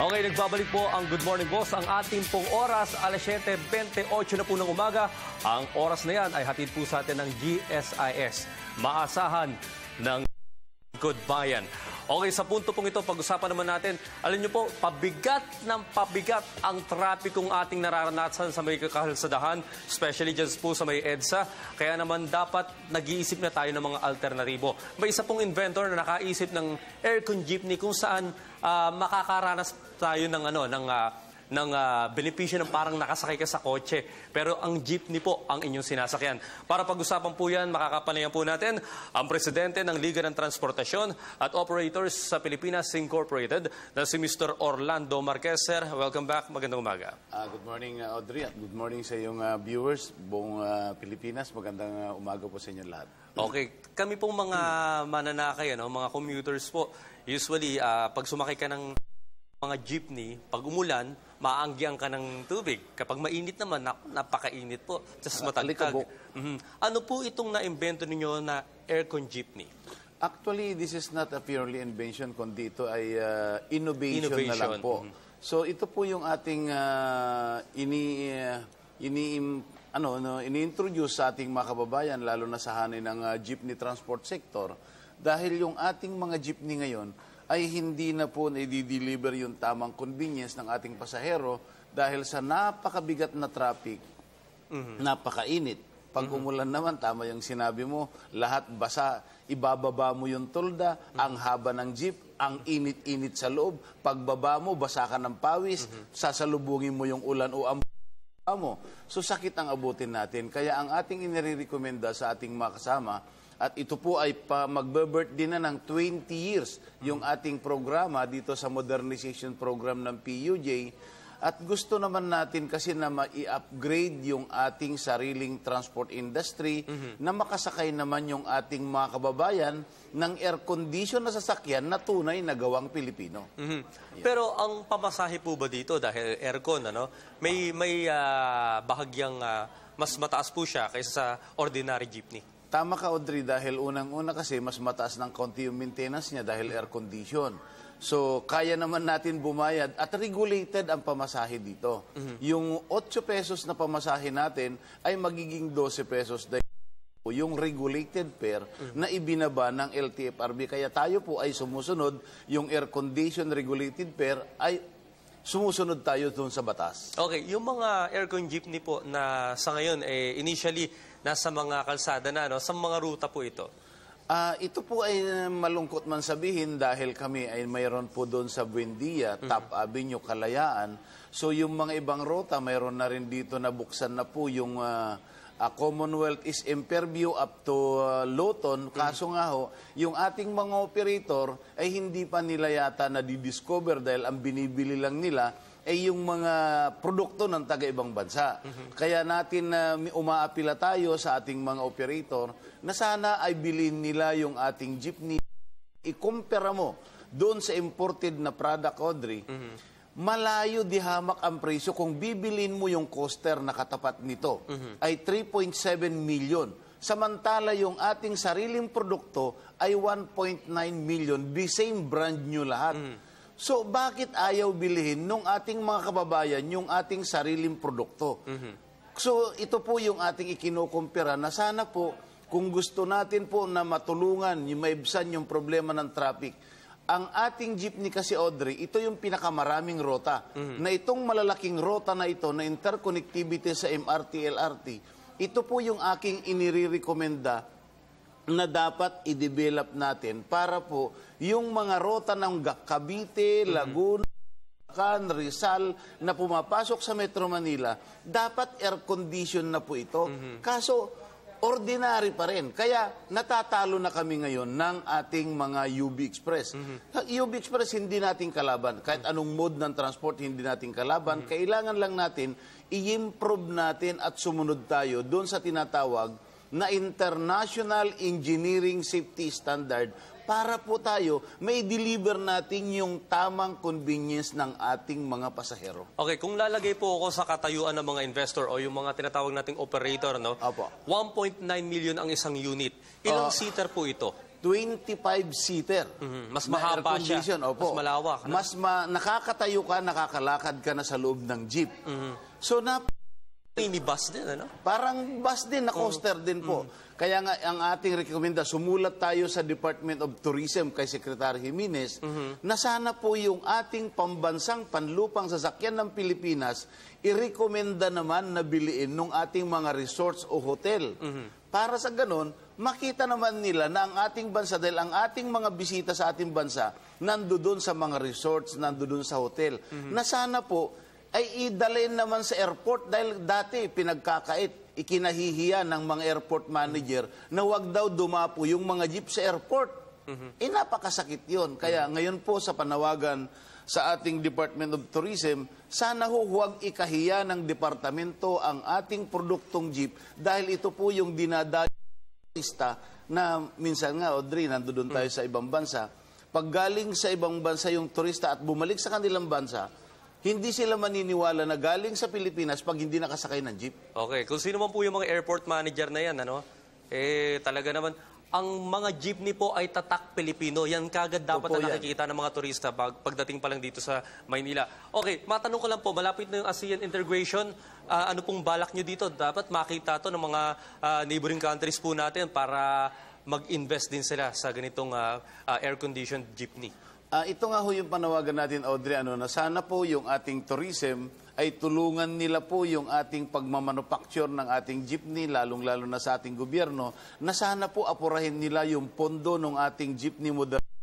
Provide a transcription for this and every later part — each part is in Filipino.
Okay, nagbabalik po ang Good Morning Boss. Ang ating pong oras, alas 7:28 na po ng umaga. Ang oras na yan ay hatid po sa atin ng GSIS. Maasahan ng Good Bayan. Okay, sa punto pong ito, pag-usapan naman natin, alam niyo po, pabigat ng pabigat ang trapikong ating nararanasan sa may kakalsadahan, especially dyan po sa may EDSA. Kaya naman dapat nag-iisip na tayo ng mga alternatibo. May isa pong inventor na nakaisip ng aircon jeepney kung saan makakaranas tayo ng benepisyo ng parang nakasakay ka sa kotse. Pero ang jeepney po ang inyong sinasakyan. Para pag-usapan po yan, makakapanayan po natin ang presidente ng Liga ng Transportasyon at Operators sa Pilipinas Incorporated na si Mr. Orlando Marquez. Sir, welcome back. Magandang umaga. Good morning, Audrey, at good morning sa iyong viewers, buong Pilipinas. Magandang umaga po sa inyo lahat. Okay, kami pong mga mananakay, mga commuters po, usually pag sumakay ka ng mga jeepney, pag umulan, maaanggyang ka ng tubig. Kapag mainit naman, napakainit po. Just matagkag. Ano po itong na-invento ninyo na aircon jeepney? Actually, this is not a purely invention, kundi ito ay innovation na lang po. So ito po yung ating ini-introduce sa ating mga kababayan, lalo na sa hanay ng jeepney transport sector. Dahil yung ating mga jeepney ngayon, ay hindi na po na-deliver yung tamang convenience ng ating pasahero dahil sa napakabigat na traffic, napakainit. Pag umulan naman, tama yung sinabi mo, lahat basa, ibababa mo yung tolda, ang haba ng jeep, ang init-init sa loob, pagbaba mo, basa ka ng pawis, sasalubungin mo yung ulan o mo. So sakit ang abutin natin. Kaya ang ating inirekomenda sa ating mga kasama, at ito po ay magbe-birthday na ng 20 years yung ating programa dito sa modernization program ng PUJ. At gusto naman natin kasi na ma-i-upgrade yung ating sariling transport industry na makasakay naman yung ating mga kababayan ng air condition na sasakyan na tunay na gawang Pilipino. Pero ang pamasahe po ba dito dahil aircon, may bahagyang mas mataas po siya kaysa sa ordinary jeepney? Tama ka, Audrey, dahil unang-una kasi mas mataas ng konti yung maintenance niya dahil air condition. So, kaya naman natin bumayad at regulated ang pamasahe dito. Yung 8 pesos na pamasahe natin ay magiging 12 pesos dahil yung regulated fare na ibinaba ng LTFRB. Kaya tayo po ay sumusunod, yung air condition regulated fare ay sumusunod tayo doon sa batas. Okay, yung mga aircon jeepney po na sa ngayon, initially, nasa mga kalsada na, sa mga ruta po ito? Ito po ay malungkot man sabihin dahil kami ay mayroon po doon sa Buendia, Top Avenue, Kalayaan. So yung mga ibang ruta, mayroon na rin dito na buksan na po yung Commonwealth is Imperview up to Lawton. Kaso nga ho, yung ating mga operator ay hindi pa nila yata na-discover dahil ang binibili lang nila ay yung mga produkto ng taga-ibang bansa. Kaya natin umaapila tayo sa ating mga operator na sana ay bilhin nila yung ating jeepney. Ikumpara mo doon sa imported na product, Audrey, malayo di hamak ang presyo. Kung bibilin mo yung coaster na katapat nito, ay 3.7 million. Samantala yung ating sariling produkto ay 1.9 million. The same brand new lahat. So, bakit ayaw bilhin nung ating mga kababayan yung ating sariling produkto? So, ito po yung ating ikinukumpira na sana po, kung gusto natin po na matulungan, maibsan yung problema ng traffic, ang ating jeepney kasi, Audrey, ito yung pinakamaraming rota. Na itong malalaking rota na ito, na interconnectivity sa MRT, LRT, ito po yung aking inirekomenda na dapat i-develop natin para po yung mga rota ng Cavite, Laguna, Rizal na pumapasok sa Metro Manila, dapat air condition na po ito. Kaso, ordinary pa rin. Kaya natatalo na kami ngayon ng ating mga UB Express. UB Express hindi natin kalaban. Kahit anong mode ng transport, hindi natin kalaban. Kailangan lang natin i-improve natin at sumunod tayo doon sa tinatawag na International Engineering Safety Standard para po tayo may deliver natin yung tamang convenience ng ating mga pasahero. Okay, kung lalagay po ako sa katayuan ng mga investor o yung mga tinatawag nating operator, Opo. 1.9 million ang isang unit. Ilang seater po ito? 25-seater. Mas na mahaba air condition. siya. Opo. Mas malawak. No? Nakakatayo ka, nakakalakad ka na sa loob ng jeep. So, Minibus din, ano? parang bus din, na coaster din po. Kaya nga, ang ating rekomenda, sumulat tayo sa Department of Tourism kay Secretary Jimenez na sana po yung ating pambansang panlupang sasakyan ng Pilipinas, irekomenda naman na biliin ng ating mga resorts o hotel. Para sa ganon, makita naman nila na ang ating bansa, dahil ang ating mga bisita sa ating bansa, nandoon sa mga resorts, nandoon sa hotel, na sana po, ay idalhin naman sa airport dahil dati pinagkakait, ikinahihiya ng mga airport manager na wag daw dumapo yung mga jeep sa airport. Napakasakit yun. Kaya ngayon po sa panawagan sa ating Department of Tourism, sana huwag ikahiya ng departamento ang ating produktong jeep dahil ito po yung dinadayo na minsan nga, Audrey, nandoon tayo sa ibang bansa. Pag galing sa ibang bansa yung turista at bumalik sa kanilang bansa, hindi sila maniniwala na galing sa Pilipinas pag hindi nakasakay ng jeep. Okay, kung sino man po yung mga airport manager na yan, ano? Talaga naman, ang mga jeepney po ay tatak Pilipino. Yan kagad dapat Opo, na nakikita ng mga turista pagdating pa lang dito sa Maynila. Okay, matanong ko lang po, malapit na yung ASEAN integration. Ano pong balak nyo dito? Dapat makita to ng mga neighboring countries po natin para mag-invest din sila sa ganitong air-conditioned jeepney. Ito nga ho yung panawagan natin, Audrey, na sana po yung ating tourism ay tulungan nila po yung ating pagmamanufacture ng ating jeepney, lalong-lalo na sa ating gobyerno, na sana po apurahin nila yung pondo ng ating jeepney modernization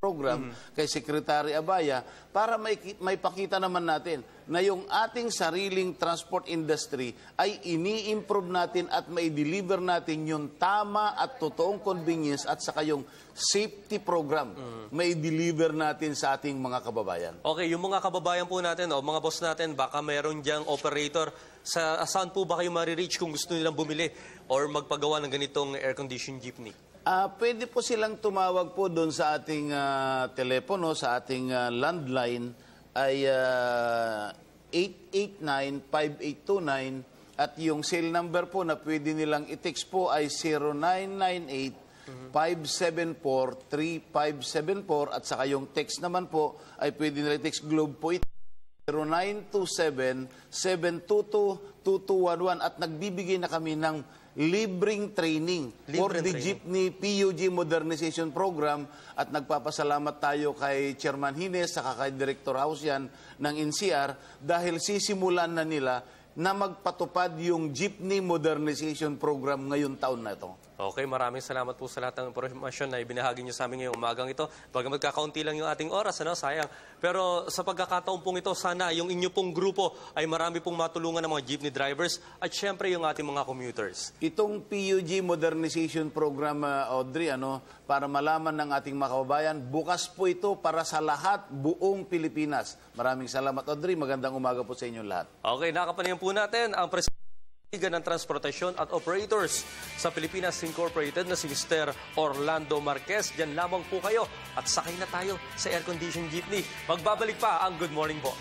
program kay Secretary Abaya para may pakita naman natin na yung ating sariling transport industry ay ini-improve natin at mai-deliver natin yung tama at totoong convenience at saka yung safety program mai-deliver natin sa ating mga kababayan. Okay, yung mga kababayan po natin, mga boss natin, baka meron diyang operator. Saan po ba kayo marireach kung gusto nilang bumili or magpagawa ng ganitong air-conditioned jeepney? Pwede po silang tumawag po doon sa ating telepono, sa ating landline ay 889-5829 at yung cell number po na pwede nilang i-text po ay 0998-574-3574 at saka yung text naman po ay pwede nila i-text Globe po ito 0927-722-2211 at nagbibigay na kami ng libreng training for the Jeepney PUG Modernization Program at nagpapasalamat tayo kay Chairman Hines saka kay Director Hausian ng NCR dahil sisimulan na nila na magpatupad yung Jeepney Modernization Program ngayong taon na ito. Okay, maraming salamat po sa lahat ng impormasyon na ibinahagi niyo sa amin ngayong umagang ito. Baga magkakaunti lang yung ating oras, sayang. Pero sa pagkakataon pong ito, sana yung inyo pong grupo ay marami pong matulungan ng mga jeepney drivers at syempre yung ating mga commuters. Itong PUG Modernization Program, Audrey, para malaman ng ating mga kababayan, bukas po ito para sa lahat, buong Pilipinas. Maraming salamat, Audrey. Magandang umaga po sa inyong lahat. Okay, nakapanayan po natin ang ng Transportasyon at Operators sa Pilipinas Incorporated na si Mr. Orlando Marquez. Diyan lamang po kayo at sakay na tayo sa air-conditioned jeepney. Magbabalik pa ang Good Morning Boss.